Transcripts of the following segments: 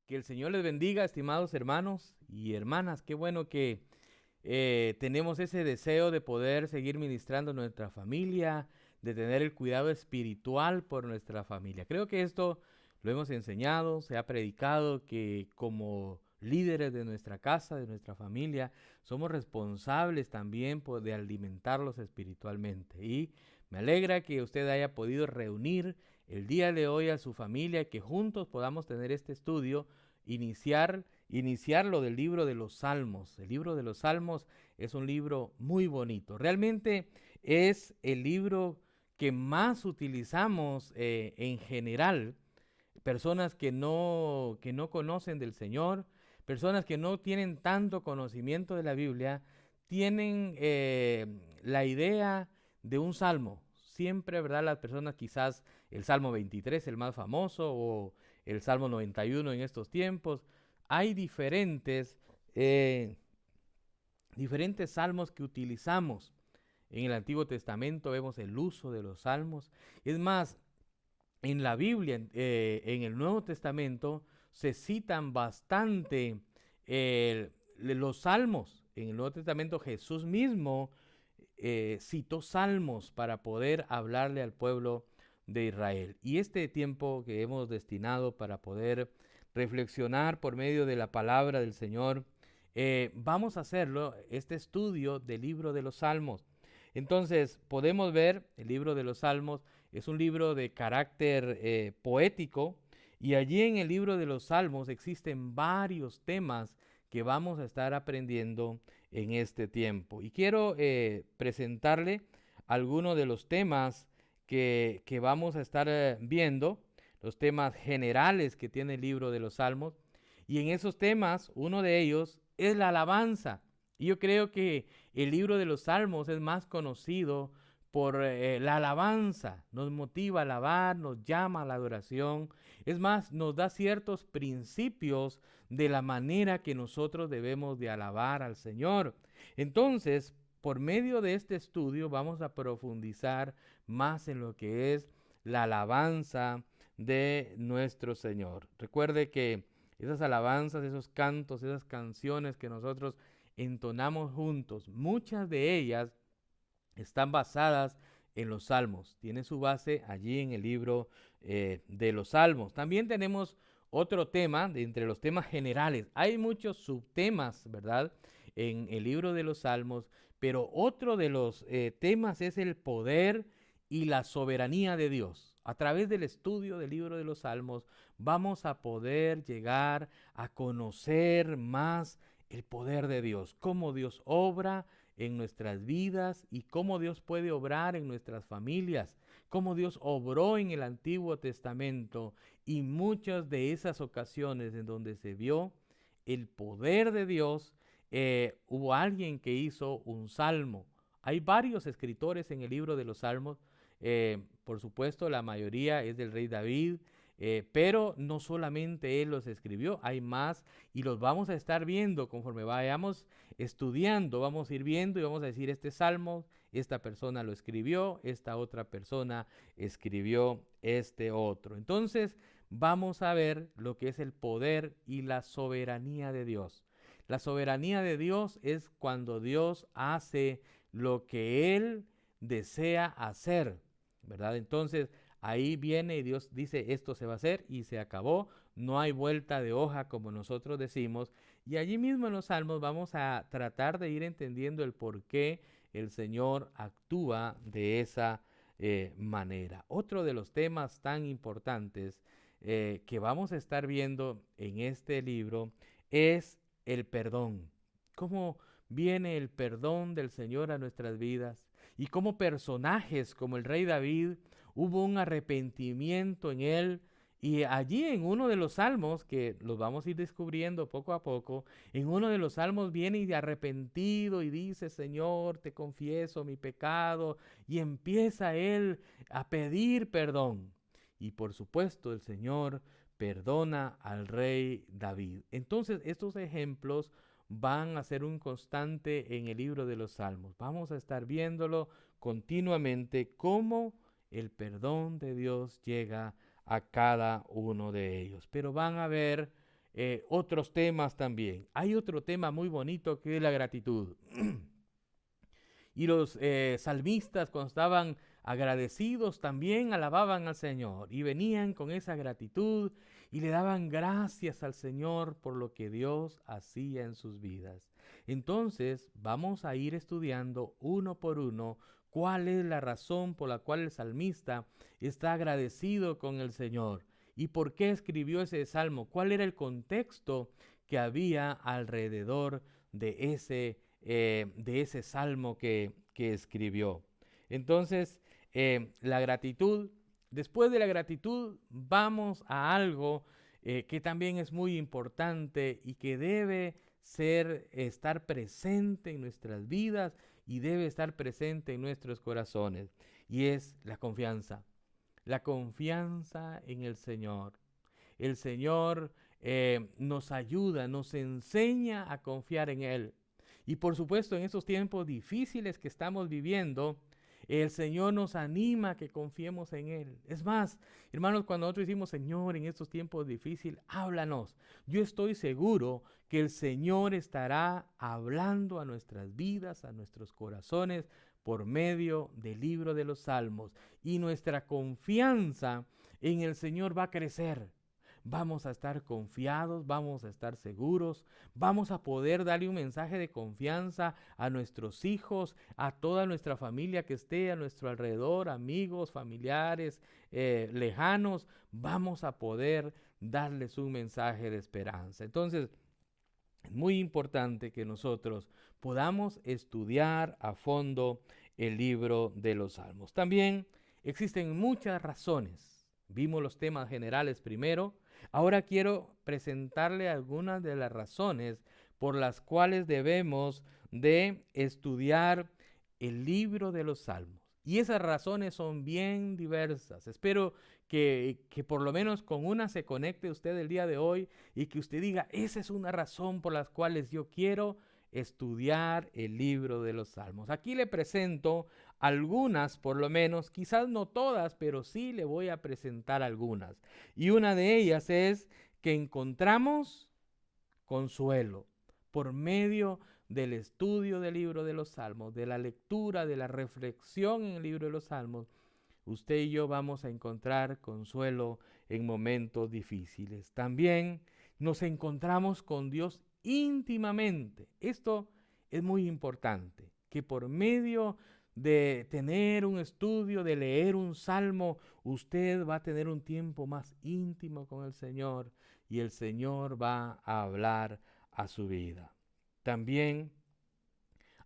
Que el Señor les bendiga, estimados hermanos y hermanas. Qué bueno que tenemos ese deseo de poder seguir ministrando a nuestra familia, de tener el cuidado espiritual por nuestra familia. Creo que esto lo hemos enseñado, se ha predicado, que como líderes de nuestra casa, de nuestra familia, somos responsables también de alimentarlos espiritualmente. Y me alegra que usted haya podido reunir el día de hoy a su familia, que juntos podamos tener este estudio, iniciarlo del libro de los Salmos. El libro de los Salmos es un libro muy bonito. Realmente es el libro que más utilizamos en general. Personas que no conocen del Señor, personas que no tienen tanto conocimiento de la Biblia, tienen la idea de un salmo. Siempre, ¿verdad? Las personas quizás el Salmo 23, el más famoso, o el Salmo 91 en estos tiempos. Hay diferentes salmos que utilizamos. En el Antiguo Testamento vemos el uso de los salmos. Es más, en la Biblia, en el Nuevo Testamento, se citan bastante los salmos. En el Nuevo Testamento Jesús mismo citó salmos para poder hablarle al pueblo de Israel. Y este tiempo que hemos destinado para poder reflexionar por medio de la palabra del Señor, vamos a hacerlo, este estudio del libro de los Salmos. Entonces, podemos ver el libro de los Salmos, es un libro de carácter poético, y allí en el libro de los Salmos existen varios temas que vamos a estar aprendiendo en este tiempo. Y quiero presentarle algunos de los temas que vamos a estar viendo, los temas generales que tiene el libro de los Salmos. Y en esos temas, uno de ellos es la alabanza. Y yo creo que el libro de los Salmos es más conocido por la alabanza. Nos motiva a alabar, nos llama a la adoración. Es más, nos da ciertos principios de la manera que nosotros debemos de alabar al Señor. Entonces, por medio de este estudio vamos a profundizar más en lo que es la alabanza de nuestro Señor. Recuerde que esas alabanzas, esos cantos, esas canciones que nosotros entonamos juntos, muchas de ellas están basadas en los salmos. Tiene su base allí en el libro de los salmos. También tenemos otro tema de entre los temas generales. Hay muchos subtemas, ¿verdad? En el libro de los salmos, pero otro de los temas es el poder y la soberanía de Dios. A través del estudio del libro de los salmos vamos a poder llegar a conocer más el poder de Dios, cómo Dios obra en nuestras vidas y cómo Dios puede obrar en nuestras familias, cómo Dios obró en el Antiguo Testamento y muchas de esas ocasiones en donde se vio el poder de Dios, hubo alguien que hizo un salmo. Hay varios escritores en el libro de los salmos, por supuesto la mayoría es del rey David, pero no solamente él los escribió, hay más y los vamos a estar viendo conforme vayamos estudiando, vamos a ir viendo y vamos a decir este salmo, esta persona lo escribió, esta otra persona escribió este otro. Entonces vamos a ver lo que es el poder y la soberanía de Dios. La soberanía de Dios es cuando Dios hace lo que Él desea hacer, ¿verdad? Entonces ahí viene y Dios dice esto se va a hacer y se acabó, no hay vuelta de hoja como nosotros decimos. Y allí mismo en los salmos vamos a tratar de ir entendiendo el por qué el Señor actúa de esa manera. Otro de los temas tan importantes que vamos a estar viendo en este libro es el perdón. ¿Cómo viene el perdón del Señor a nuestras vidas? Y cómo personajes como el rey David, hubo un arrepentimiento en él. Y allí en uno de los salmos, que los vamos a ir descubriendo poco a poco, en uno de los salmos viene y de arrepentido y dice, Señor, te confieso mi pecado. Y empieza él a pedir perdón. Y por supuesto el Señor perdona al rey David. Entonces estos ejemplos van a ser un constante en el libro de los Salmos. Vamos a estar viéndolo continuamente cómo el perdón de Dios llega a cada uno de ellos. Pero van a haber otros temas también. Hay otro tema muy bonito que es la gratitud. Y los salmistas, cuando estaban agradecidos, también alababan al Señor y venían con esa gratitud y le daban gracias al Señor por lo que Dios hacía en sus vidas. Entonces vamos a ir estudiando uno por uno cuál es la razón por la cual el salmista está agradecido con el Señor y por qué escribió ese salmo, cuál era el contexto que había alrededor de ese salmo que escribió. Entonces, la gratitud, después de la gratitud, vamos a algo que también es muy importante y que debe estar presente en nuestras vidas y debe estar presente en nuestros corazones, y es la confianza. La confianza en el Señor. El Señor nos ayuda, nos enseña a confiar en Él. Y por supuesto, en estos tiempos difíciles que estamos viviendo, el Señor nos anima a que confiemos en Él. Es más, hermanos, cuando nosotros decimos, Señor, en estos tiempos difíciles, háblanos. Yo estoy seguro que el Señor estará hablando a nuestras vidas, a nuestros corazones, por medio del libro de los Salmos. Y nuestra confianza en el Señor va a crecer. Vamos a estar confiados, vamos a estar seguros, vamos a poder darle un mensaje de confianza a nuestros hijos, a toda nuestra familia que esté a nuestro alrededor, amigos, familiares, lejanos. Vamos a poder darles un mensaje de esperanza. Entonces, es muy importante que nosotros podamos estudiar a fondo el libro de los Salmos. También existen muchas razones. Vimos los temas generales primero. Ahora quiero presentarle algunas de las razones por las cuales debemos de estudiar el libro de los Salmos. Y esas razones son bien diversas. Espero que por lo menos con una se conecte usted el día de hoy y que usted diga, esa es una razón por las cuales yo quiero estudiar el libro de los Salmos. Aquí le presento algunas, por lo menos, quizás no todas, pero sí le voy a presentar algunas. Y una de ellas es que encontramos consuelo por medio del estudio del libro de los Salmos, de la lectura, de la reflexión en el libro de los Salmos. Usted y yo vamos a encontrar consuelo en momentos difíciles. También nos encontramos con Dios íntimamente. Esto es muy importante, que por medio de tener un estudio, de leer un salmo, usted va a tener un tiempo más íntimo con el Señor y el Señor va a hablar a su vida. También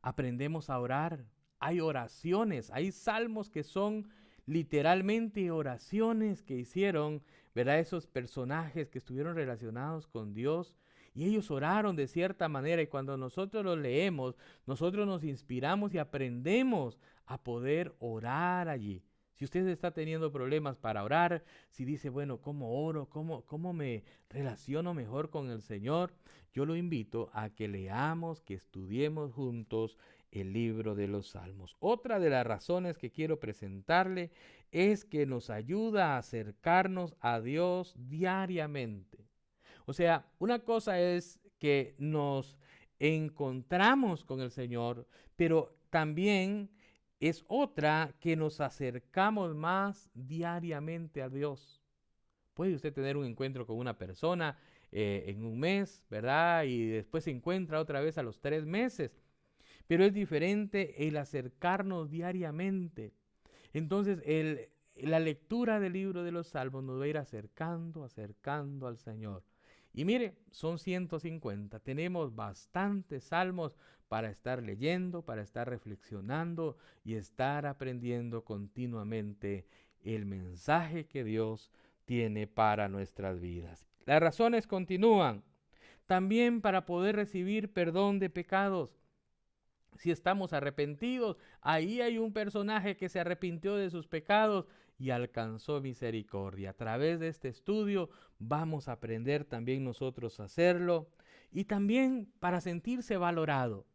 aprendemos a orar. Hay oraciones, hay salmos que son literalmente oraciones que hicieron, ¿verdad? Esos personajes que estuvieron relacionados con Dios. Y ellos oraron de cierta manera y cuando nosotros los leemos, nosotros nos inspiramos y aprendemos a poder orar allí. Si usted está teniendo problemas para orar, si dice, bueno, ¿cómo oro? ¿Cómo me relaciono mejor con el Señor? Yo lo invito a que leamos, que estudiemos juntos el libro de los Salmos. Otra de las razones que quiero presentarle es que nos ayuda a acercarnos a Dios diariamente. O sea, una cosa es que nos encontramos con el Señor, pero también es otra que nos acercamos más diariamente a Dios. Puede usted tener un encuentro con una persona en un mes, ¿verdad? Y después se encuentra otra vez a los 3 meses. Pero es diferente el acercarnos diariamente. Entonces, la lectura del libro de los Salmos nos va a ir acercando al Señor. Y mire, son 150. Tenemos bastantes salmos para estar leyendo, para estar reflexionando y estar aprendiendo continuamente el mensaje que Dios tiene para nuestras vidas. Las razones continúan. También para poder recibir perdón de pecados. Si estamos arrepentidos, ahí hay un personaje que se arrepintió de sus pecados y alcanzó misericordia. A través de este estudio vamos a aprender también nosotros a hacerlo y también para sentirse valorado.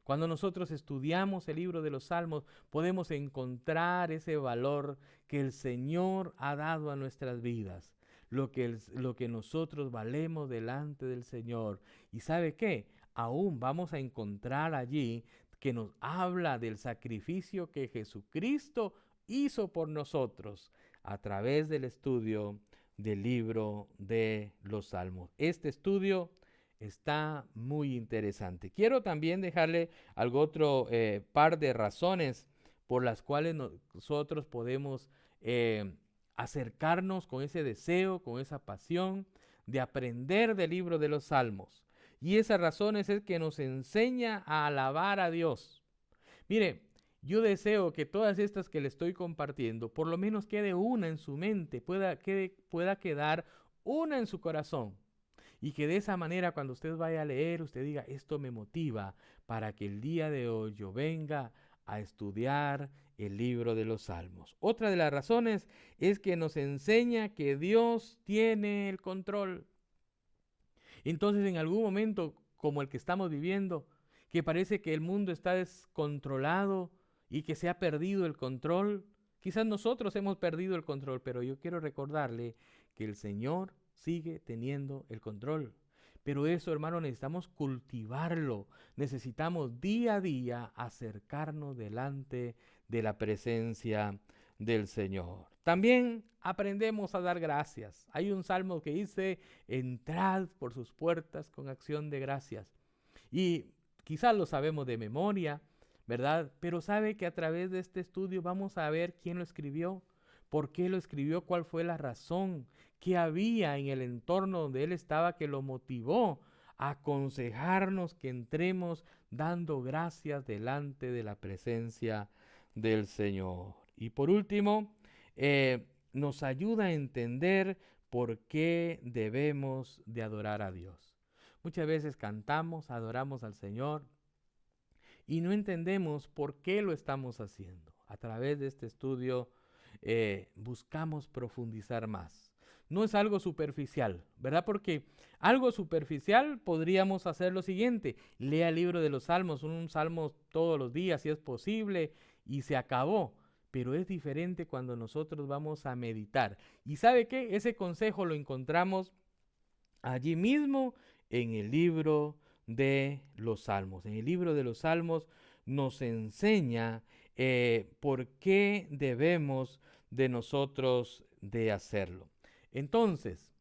Cuando nosotros estudiamos el libro de los Salmos, podemos encontrar ese valor que el Señor ha dado a nuestras vidas. lo que nosotros valemos delante del Señor. ¿Y sabe qué? Aún vamos a encontrar allí que nos habla del sacrificio que Jesucristo hizo por nosotros a través del estudio del libro de los Salmos. Este estudio está muy interesante. Quiero también dejarle algo otro par de razones por las cuales nosotros podemos acercarnos con ese deseo, con esa pasión de aprender del libro de los Salmos. Y esa razón es el que nos enseña a alabar a Dios. Mire, yo deseo que todas estas que le estoy compartiendo, por lo menos quede una en su mente, pueda quedar una en su corazón. Y que de esa manera cuando usted vaya a leer, usted diga, esto me motiva para que el día de hoy yo venga a estudiar el libro de los Salmos. Otra de las razones es que nos enseña que Dios tiene el control. Entonces, en algún momento como el que estamos viviendo, que parece que el mundo está descontrolado y que se ha perdido el control, quizás nosotros hemos perdido el control, pero yo quiero recordarle que el Señor sigue teniendo el control. Pero eso, hermano, necesitamos cultivarlo. Necesitamos día a día acercarnos delante de la presencia del Señor. También aprendemos a dar gracias. Hay un salmo que dice, entrad por sus puertas con acción de gracias. Y quizás lo sabemos de memoria, ¿verdad? Pero sabe que a través de este estudio vamos a ver quién lo escribió, por qué lo escribió, cuál fue la razón, qué había en el entorno donde él estaba que lo motivó a aconsejarnos que entremos dando gracias delante de la presencia del Señor. Y por último, nos ayuda a entender por qué debemos de adorar a Dios. Muchas veces cantamos, adoramos al Señor y no entendemos por qué lo estamos haciendo. A través de este estudio buscamos profundizar más. No es algo superficial, ¿verdad? Porque algo superficial podríamos hacer lo siguiente: lea el libro de los Salmos, un salmo todos los días si es posible y se acabó. Pero es diferente cuando nosotros vamos a meditar. ¿Y sabe qué? Ese consejo lo encontramos allí mismo en el libro de los Salmos. En el libro de los Salmos nos enseña por qué debemos de nosotros de hacerlo. Entonces,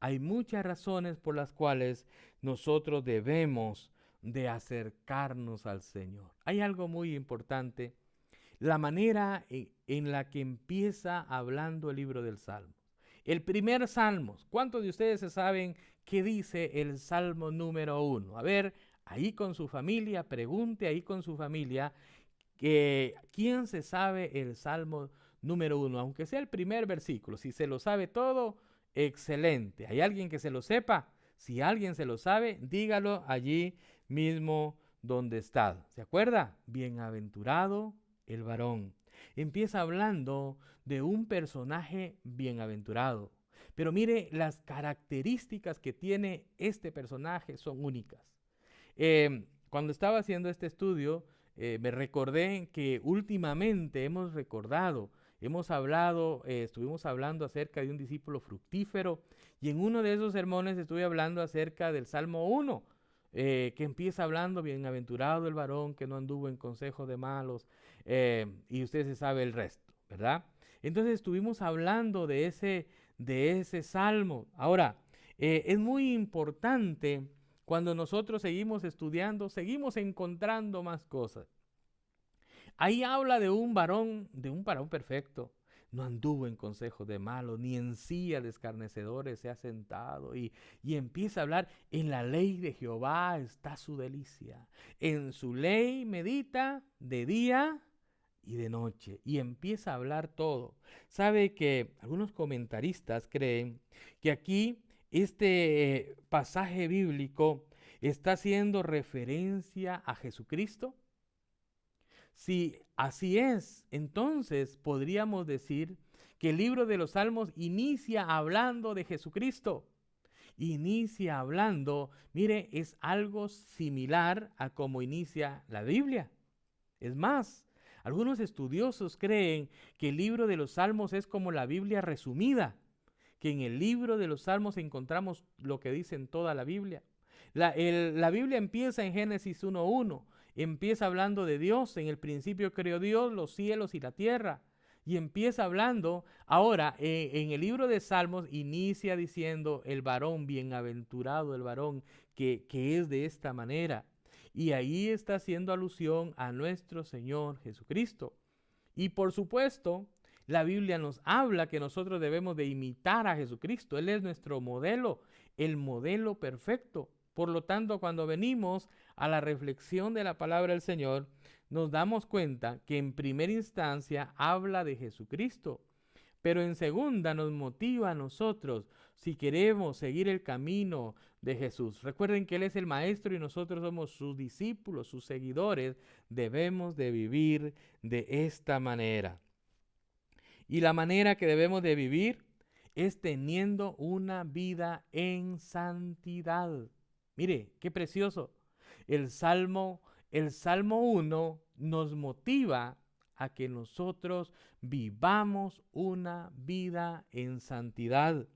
hay muchas razones por las cuales nosotros debemos de acercarnos al Señor. Hay algo muy importante, la manera en la que empieza hablando el libro del Salmo. El primer Salmo, ¿cuántos de ustedes se saben qué dice el Salmo número 1? A ver, ahí con su familia, pregunte ahí con su familia, ¿quién se sabe el Salmo número 1? Aunque sea el primer versículo, si se lo sabe todo, excelente. ¿Hay alguien que se lo sepa? Si alguien se lo sabe, dígalo allí mismo donde está. ¿Se acuerda? Bienaventurado el varón. Empieza hablando de un personaje bienaventurado. Pero mire, las características que tiene este personaje son únicas. Cuando estaba haciendo este estudio, me recordé que últimamente hemos hablado, estuvimos hablando acerca de un discípulo fructífero, y en uno de esos sermones estuve hablando acerca del Salmo 1, que empieza hablando, bienaventurado el varón que no anduvo en consejo de malos, y usted se sabe el resto, ¿verdad? Entonces estuvimos hablando de ese salmo. Ahora, es muy importante cuando nosotros seguimos estudiando, seguimos encontrando más cosas. Ahí habla de un varón perfecto. No anduvo en consejo de malos, ni en silla de escarnecedores se ha sentado. Y empieza a hablar, en la ley de Jehová está su delicia. En su ley medita de día y de noche. Y empieza a hablar todo. Sabe que algunos comentaristas creen que aquí este pasaje bíblico está haciendo referencia a Jesucristo. Si así es, entonces podríamos decir que el libro de los Salmos inicia hablando de Jesucristo. Inicia hablando, mire, es algo similar a como inicia la Biblia. Es más, algunos estudiosos creen que el libro de los Salmos es como la Biblia resumida, que en el libro de los Salmos encontramos lo que dice en toda la Biblia. La Biblia empieza en Génesis 1:1. Empieza hablando de Dios. En el principio creó Dios los cielos y la tierra. Y empieza hablando, ahora en el libro de Salmos inicia diciendo el varón, bienaventurado el varón que es de esta manera. Y ahí está haciendo alusión a nuestro Señor Jesucristo. Y por supuesto, la Biblia nos habla que nosotros debemos de imitar a Jesucristo. Él es nuestro modelo, el modelo perfecto. Por lo tanto, cuando venimos a la reflexión de la palabra del Señor, nos damos cuenta que en primera instancia habla de Jesucristo, pero en segunda nos motiva a nosotros si queremos seguir el camino de Jesús. Recuerden que Él es el Maestro y nosotros somos sus discípulos, sus seguidores. Debemos de vivir de esta manera. Y la manera que debemos de vivir es teniendo una vida en santidad. Mire, qué precioso. El Salmo 1 nos motiva a que nosotros vivamos una vida en santidad.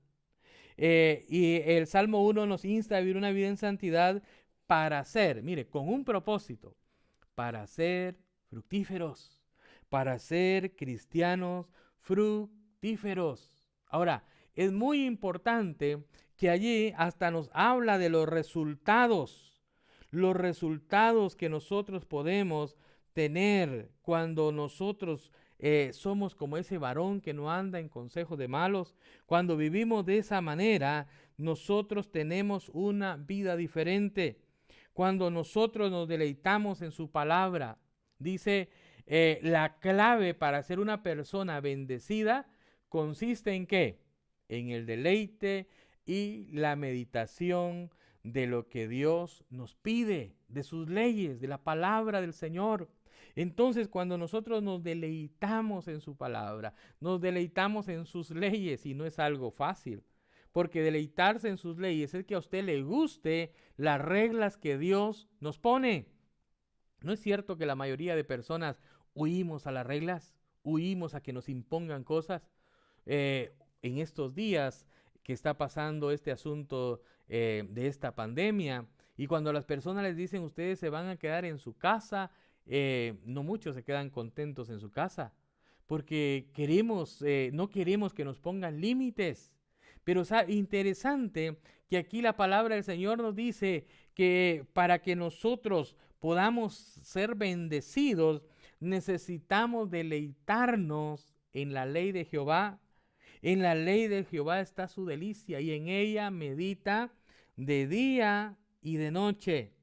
Y el Salmo 1 nos insta a vivir una vida en santidad para ser, mire, con un propósito, para ser fructíferos, para ser cristianos fructíferos. Ahora, es muy importante que allí hasta nos habla de los resultados que nosotros podemos tener cuando nosotros somos como ese varón que no anda en consejos de malos. Cuando vivimos de esa manera, nosotros tenemos una vida diferente. Cuando nosotros nos deleitamos en su palabra, dice, la clave para ser una persona bendecida consiste en ¿qué? En el deleite y la meditación de lo que Dios nos pide, de sus leyes, de la palabra del Señor. Entonces, cuando nosotros nos deleitamos en su palabra, nos deleitamos en sus leyes, y no es algo fácil, porque deleitarse en sus leyes es que a usted le guste las reglas que Dios nos pone. ¿No es cierto que la mayoría de personas huimos a las reglas? Huimos a que nos impongan cosas. En estos días que está pasando este asunto de esta pandemia, y cuando las personas les dicen ustedes se van a quedar en su casa, no muchos se quedan contentos en su casa, porque no queremos que nos pongan límites. Pero es interesante que aquí la palabra del Señor nos dice que para que nosotros podamos ser bendecidos, necesitamos deleitarnos en la ley de Jehová. En la ley de Jehová está su delicia y en ella medita de día y de noche.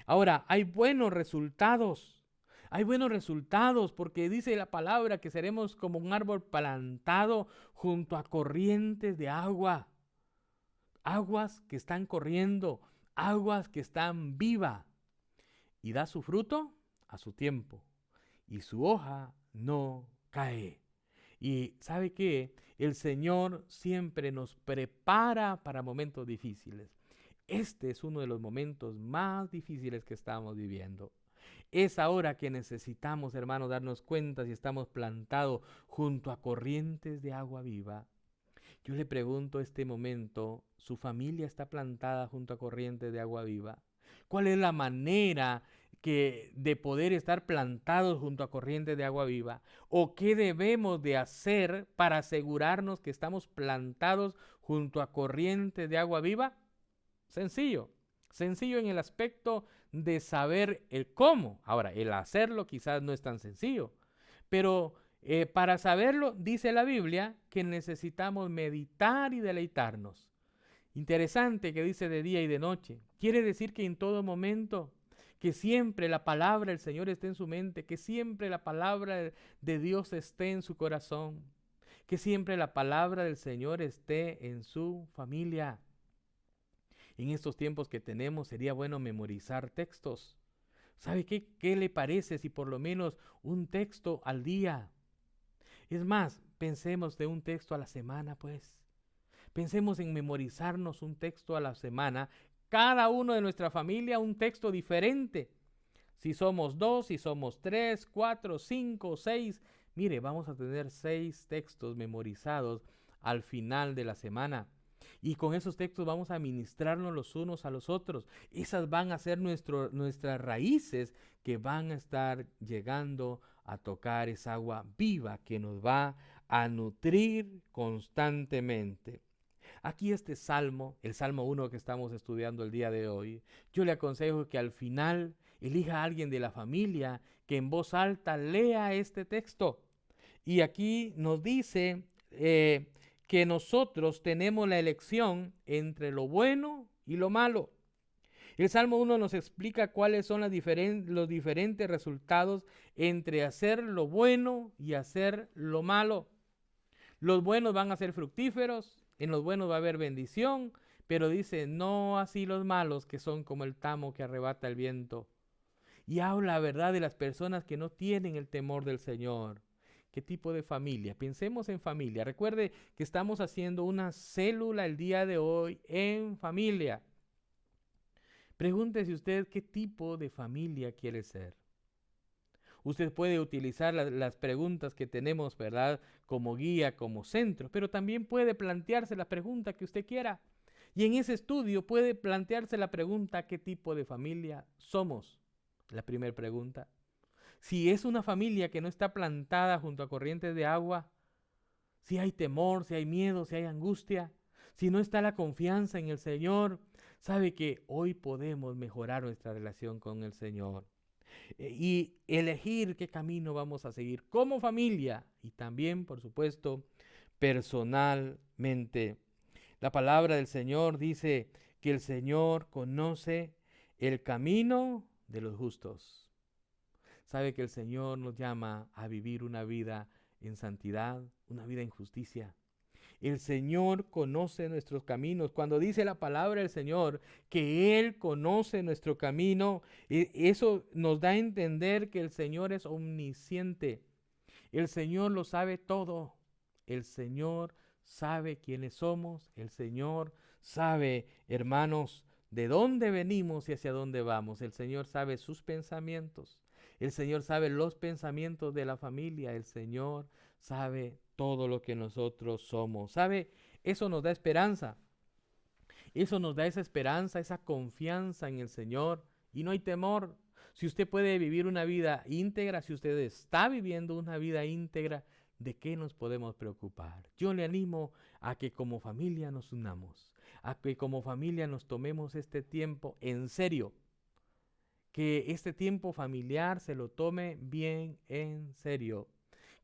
Ahora, hay buenos resultados. Hay buenos resultados porque dice la palabra que seremos como un árbol plantado junto a corrientes de agua. Aguas que están corriendo, aguas que están vivas. Y da su fruto a su tiempo. Y su hoja no cae. Y ¿sabe qué? El Señor siempre nos prepara para momentos difíciles. Este es uno de los momentos más difíciles que estamos viviendo. Es ahora que necesitamos, hermanos, darnos cuenta si estamos plantados junto a corrientes de agua viva. Yo le pregunto este momento, ¿su familia está plantada junto a corrientes de agua viva? ¿Cuál es la manera de poder estar plantados junto a corrientes de agua viva? ¿O qué debemos de hacer para asegurarnos que estamos plantados junto a corrientes de agua viva? Sencillo en el aspecto de saber el cómo. Ahora, el hacerlo quizás no es tan sencillo, pero para saberlo, dice la Biblia que necesitamos meditar y deleitarnos. Interesante que dice de día y de noche. Quiere decir que en todo momento, que siempre la palabra del Señor esté en su mente, que siempre la palabra de Dios esté en su corazón, que siempre la palabra del Señor esté en su familia. En estos tiempos que tenemos sería bueno memorizar textos. ¿Sabe qué le parece si por lo menos un texto al día? Es más, pensemos de un texto a la semana, pues. Pensemos en memorizarnos un texto a la semana, cada uno de nuestra familia un texto diferente. Si somos 2, si somos 3, 4, 5, 6, mire, vamos a tener 6 textos memorizados al final de la semana. Y con esos textos vamos a ministrarnos los unos a los otros. Esas van a ser nuestras raíces que van a estar llegando a tocar esa agua viva que nos va a nutrir constantemente. Aquí este salmo, el Salmo 1 que estamos estudiando el día de hoy, yo le aconsejo que al final elija a alguien de la familia que en voz alta lea este texto. Y aquí nos dice que nosotros tenemos la elección entre lo bueno y lo malo. El Salmo 1 nos explica cuáles son los diferentes resultados entre hacer lo bueno y hacer lo malo. Los buenos van a ser fructíferos, en los buenos va a haber bendición, pero dice, no así los malos que son como el tamo que arrebata el viento. Y habla, ¿verdad?, de las personas que no tienen el temor del Señor. ¿Qué tipo de familia? Pensemos en familia. Recuerde que estamos haciendo una célula el día de hoy en familia. Pregúntese usted qué tipo de familia quiere ser. Usted puede utilizar las preguntas que tenemos, ¿verdad?, como guía, como centro, pero también puede plantearse la pregunta que usted quiera. Y en ese estudio puede plantearse la pregunta, ¿qué tipo de familia somos? La primera pregunta. Si es una familia que no está plantada junto a corrientes de agua, si hay temor, si hay miedo, si hay angustia, si no está la confianza en el Señor, sabe que hoy podemos mejorar nuestra relación con el Señor y elegir qué camino vamos a seguir como familia y también, por supuesto, personalmente. La palabra del Señor dice que el Señor conoce el camino de los justos. Sabe que el Señor nos llama a vivir una vida en santidad, una vida en justicia. El Señor conoce nuestros caminos. Cuando dice la palabra del Señor que Él conoce nuestro camino, eso nos da a entender que el Señor es omnisciente. El Señor lo sabe todo. El Señor sabe quiénes somos. El Señor sabe, hermanos, de dónde venimos y hacia dónde vamos. El Señor sabe sus pensamientos. El Señor sabe los pensamientos de la familia. El Señor sabe todo lo que nosotros somos. ¿Sabe? Eso nos da esperanza. Eso nos da esa esperanza, esa confianza en el Señor. Y no hay temor. Si usted puede vivir una vida íntegra, si usted está viviendo una vida íntegra, ¿de qué nos podemos preocupar? Yo le animo a que como familia nos unamos, a que como familia nos tomemos este tiempo en serio, que este tiempo familiar se lo tome bien en serio,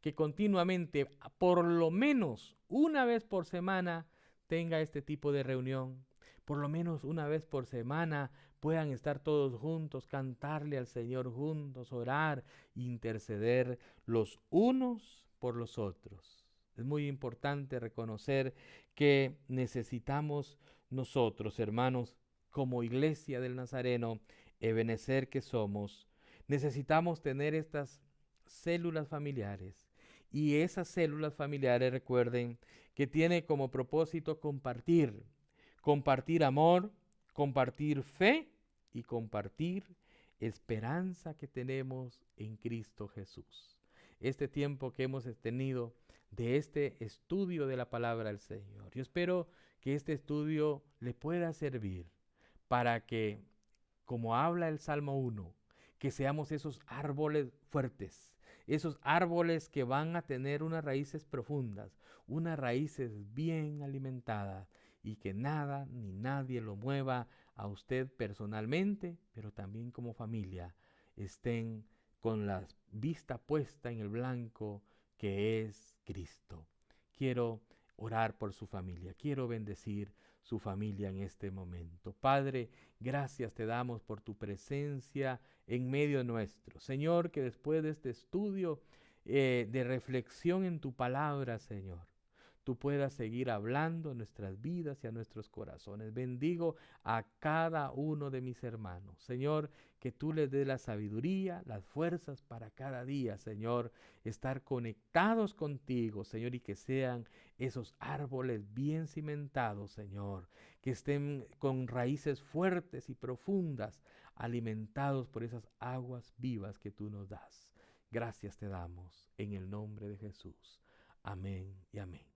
que continuamente, por lo menos una vez por semana, tenga este tipo de reunión. Por lo menos una vez por semana puedan estar todos juntos, cantarle al Señor juntos, orar, interceder los unos por los otros. Es muy importante reconocer que necesitamos nosotros, hermanos, como Iglesia del Nazareno, Ebenecer que somos, necesitamos tener estas células familiares. Y esas células familiares, recuerden, que tiene como propósito compartir amor, compartir fe y compartir esperanza que tenemos en Cristo Jesús. Este tiempo que hemos tenido de este estudio de la palabra del Señor, yo espero que este estudio le pueda servir para que, como habla el Salmo 1, que seamos esos árboles fuertes, esos árboles que van a tener unas raíces profundas, unas raíces bien alimentadas y que nada ni nadie lo mueva a usted personalmente, pero también como familia, estén con la vista puesta en el blanco que es Cristo. Quiero orar por su familia, quiero bendecir su familia en este momento. Padre, gracias te damos por tu presencia en medio nuestro. Señor, que después de este estudio de reflexión en tu palabra, Señor, tú puedas seguir hablando en nuestras vidas y a nuestros corazones. Bendigo a cada uno de mis hermanos. Señor, que tú les des la sabiduría, las fuerzas para cada día, Señor, estar conectados contigo, Señor, y que sean esos árboles bien cimentados, Señor, que estén con raíces fuertes y profundas, alimentados por esas aguas vivas que tú nos das. Gracias te damos en el nombre de Jesús. Amén y amén.